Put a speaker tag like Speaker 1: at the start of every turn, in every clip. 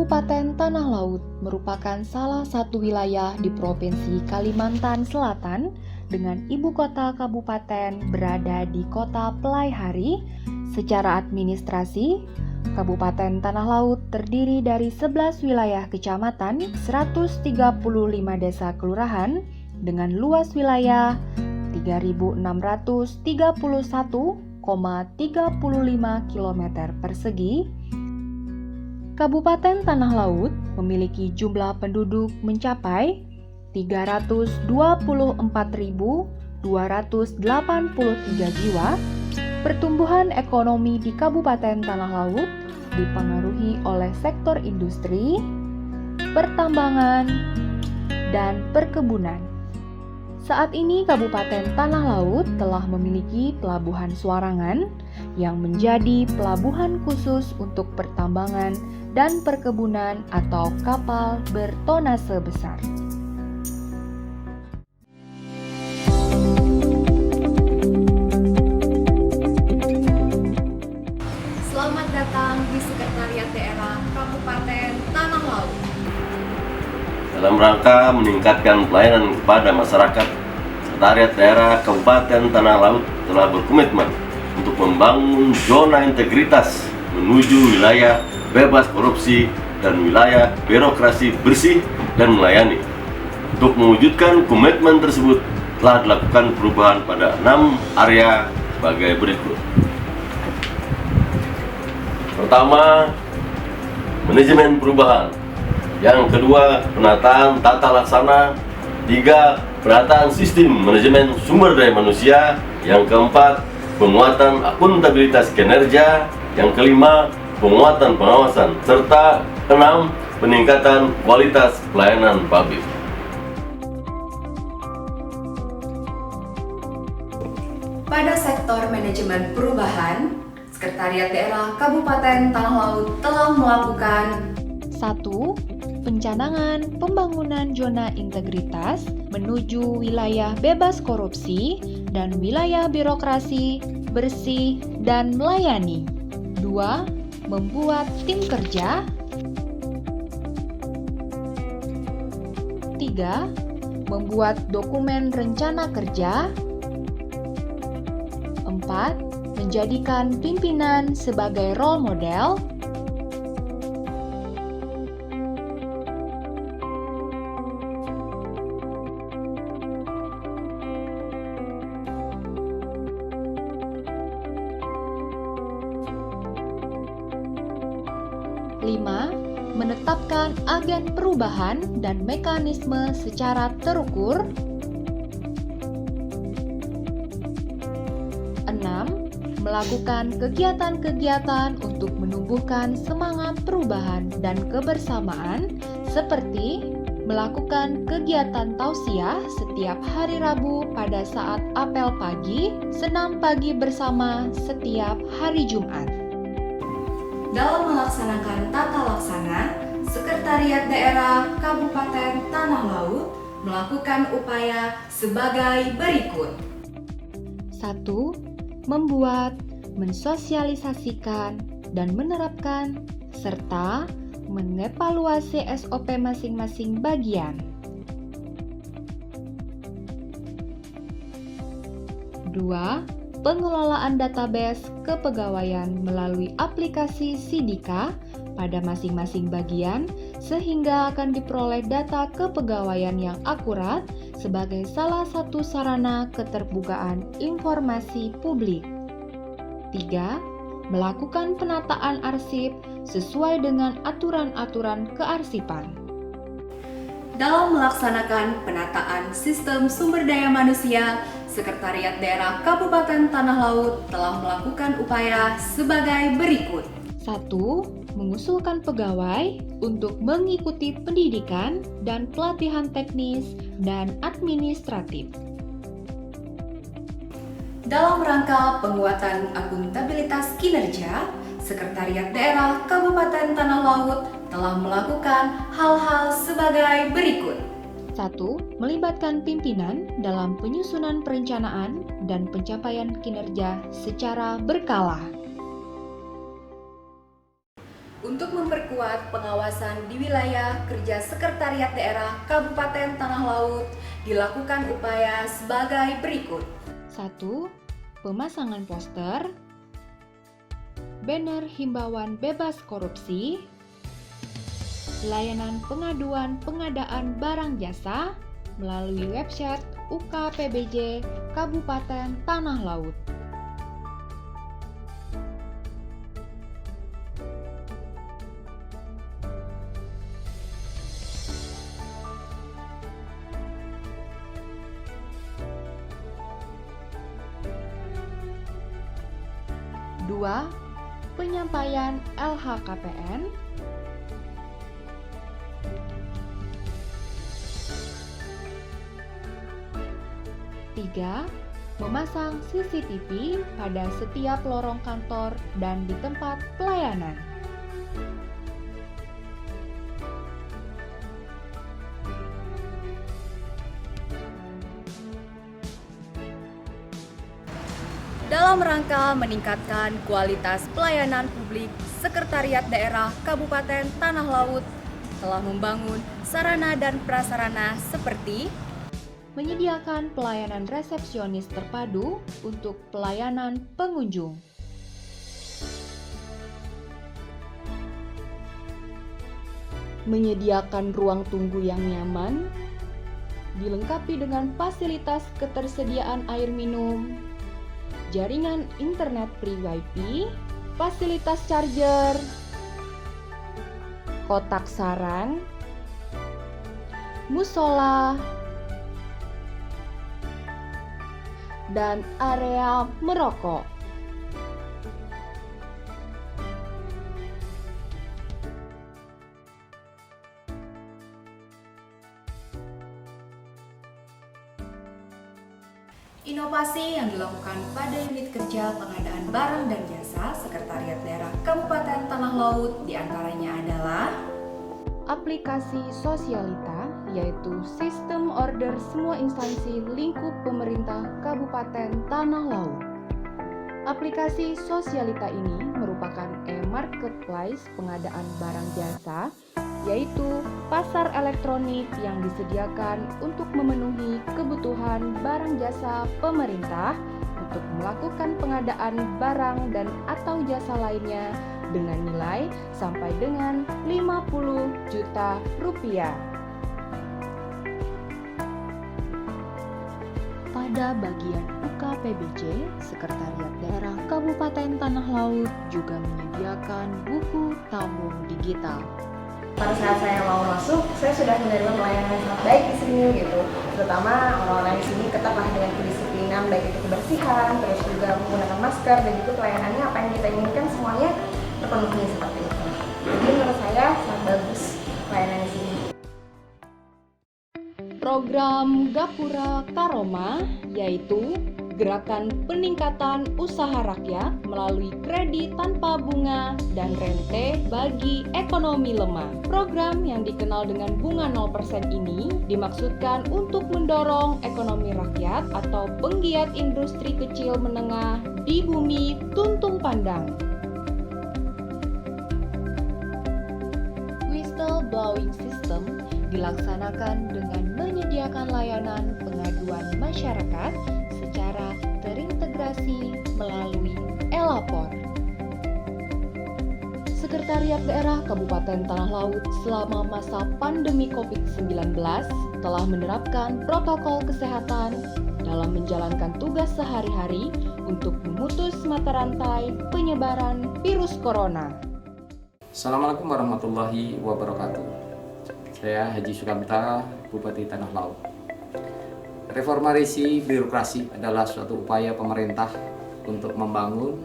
Speaker 1: Kabupaten Tanah Laut merupakan salah satu wilayah di Provinsi Kalimantan Selatan dengan ibu kota kabupaten berada di Kota Pelaihari. Secara administrasi, Kabupaten Tanah Laut terdiri dari 11 wilayah kecamatan, 135 desa kelurahan dengan luas wilayah 3.631,35 km persegi. Kabupaten Tanah Laut memiliki jumlah penduduk mencapai 324.283 jiwa. Pertumbuhan ekonomi di Kabupaten Tanah Laut dipengaruhi oleh sektor industri, pertambangan, dan perkebunan. Saat ini Kabupaten Tanah Laut telah memiliki Pelabuhan Suarangan yang menjadi pelabuhan khusus untuk pertambangan dan perkebunan atau kapal bertonase besar. Selamat datang di Sekretariat Daerah Kabupaten Tanah Laut.
Speaker 2: Dalam rangka meningkatkan pelayanan kepada masyarakat, Sekretariat Daerah Kabupaten Tanah Laut telah berkomitmen untuk membangun zona integritas menuju wilayah bebas korupsi dan wilayah birokrasi bersih dan melayani. Untuk mewujudkan komitmen tersebut telah dilakukan perubahan pada 6 area sebagai berikut. Pertama, manajemen perubahan. Yang kedua, penataan tata laksana. 3, penataan sistem manajemen sumber daya manusia. Yang keempat, penguatan akuntabilitas kinerja. Yang kelima, penguatan pengawasan. Serta 6, peningkatan kualitas pelayanan publik.
Speaker 1: Pada sektor manajemen perubahan, Sekretariat Daerah Kabupaten Tanah Laut telah melakukan 1. Pencanangan pembangunan zona integritas menuju wilayah bebas korupsi dan wilayah birokrasi bersih dan melayani. 2. Membuat tim kerja. 3. Membuat dokumen rencana kerja. 4. Menjadikan pimpinan sebagai role model. 5. Menetapkan agen perubahan dan mekanisme secara terukur. 6. Melakukan kegiatan-kegiatan untuk menumbuhkan semangat perubahan dan kebersamaan seperti melakukan kegiatan tausiah setiap hari Rabu pada saat apel pagi, senam pagi bersama setiap hari Jumat. Dalam melaksanakan tata laksana, Sekretariat Daerah Kabupaten Tanah Laut melakukan upaya sebagai berikut. 1. Membuat, mensosialisasikan, dan menerapkan, serta mengevaluasi SOP masing-masing bagian. 2. Pengelolaan database kepegawaian melalui aplikasi Sidika pada masing-masing bagian sehingga akan diperoleh data kepegawaian yang akurat sebagai salah satu sarana keterbukaan informasi publik. 3. Melakukan penataan arsip sesuai dengan aturan-aturan kearsipan. Dalam melaksanakan penataan sistem sumber daya manusia, Sekretariat Daerah Kabupaten Tanah Laut telah melakukan upaya sebagai berikut. 1. Mengusulkan pegawai untuk mengikuti pendidikan dan pelatihan teknis dan administratif. Dalam rangka penguatan akuntabilitas kinerja, Sekretariat Daerah Kabupaten Tanah Laut telah melakukan hal-hal sebagai berikut. 1. Melibatkan pimpinan dalam penyusunan perencanaan dan pencapaian kinerja secara berkala. Untuk memperkuat pengawasan di wilayah kerja Sekretariat Daerah Kabupaten Tanah Laut, dilakukan upaya sebagai berikut. 1. Pemasangan poster, banner himbauan bebas korupsi, layanan pengaduan pengadaan barang jasa melalui website UKPBJ Kabupaten Tanah Laut. Dua, penyampaian LHKPN. 3. Memasang CCTV pada setiap lorong kantor dan di tempat pelayanan. Dalam rangka meningkatkan kualitas pelayanan publik, Sekretariat Daerah Kabupaten Tanah Laut telah membangun sarana dan prasarana seperti menyediakan pelayanan resepsionis terpadu untuk pelayanan pengunjung, menyediakan ruang tunggu yang nyaman, dilengkapi dengan fasilitas ketersediaan air minum, jaringan internet free WiFi, fasilitas charger, kotak saran, musola, dan area merokok. Inovasi yang dilakukan pada unit kerja pengadaan barang dan jasa Sekretariat Daerah Kabupaten Tanah Laut diantaranya adalah aplikasi Sosialita, yaitu sistem order semua instansi lingkup pemerintah Kabupaten Tanah Laut. Aplikasi Sosialita ini merupakan e-marketplace pengadaan barang jasa, yaitu pasar elektronik yang disediakan untuk memenuhi kebutuhan barang jasa pemerintah untuk melakukan pengadaan barang dan atau jasa lainnya dengan nilai sampai dengan 50 juta rupiah. Pada bagian UKPBJ, Sekretariat Daerah Kabupaten Tanah Laut juga menyediakan buku tabung digital.
Speaker 3: Pada saat saya mau masuk, saya sudah menerima pelayanan yang sangat baik di sini gitu. Terutama orang-orang di sini ketatlah dengan kedisiplinan, baik itu kebersihan, terus juga menggunakan masker, dan juga pelayanannya apa yang kita inginkan semuanya terpenuhi seperti itu. Jadi menurut saya sangat bagus pelayanan di sini.
Speaker 1: Program Gapura Karoma, yaitu gerakan peningkatan usaha rakyat melalui kredit tanpa bunga dan rente bagi ekonomi lemah. Program yang dikenal dengan bunga 0% ini dimaksudkan untuk mendorong ekonomi rakyat atau penggiat industri kecil menengah di bumi Tuntung Pandang. Whistleblowing system dilaksanakan dengan menyediakan layanan pengaduan masyarakat secara terintegrasi melalui e-lapor. Sekretariat Daerah Kabupaten Tanah Laut selama masa pandemi COVID-19 telah menerapkan protokol kesehatan dalam menjalankan tugas sehari-hari untuk memutus mata rantai penyebaran virus corona.
Speaker 4: Assalamualaikum warahmatullahi wabarakatuh. Saya Haji Sukamta, Bupati Tanah Laut. Reformasi birokrasi adalah suatu upaya pemerintah untuk membangun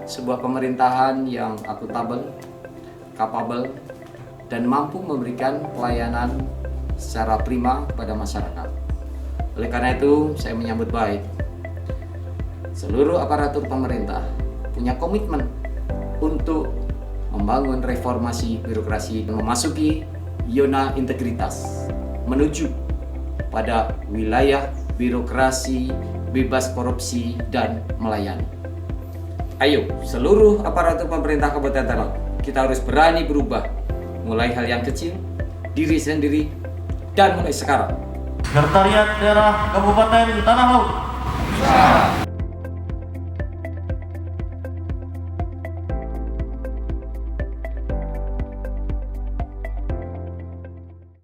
Speaker 4: sebuah pemerintahan yang akuntabel, kapabel, dan mampu memberikan pelayanan secara prima pada masyarakat. Oleh karena itu, saya menyambut baik seluruh aparatur pemerintah punya komitmen untuk membangun reformasi birokrasi dan memasuki zona integritas menuju pada wilayah birokrasi bebas korupsi dan melayani. Ayo, seluruh aparatur pemerintah Kabupaten Tanah Laut, kita harus berani berubah. Mulai hal yang kecil, diri sendiri, dan mulai sekarang.
Speaker 5: Sekretariat Daerah Kabupaten Tanah Laut.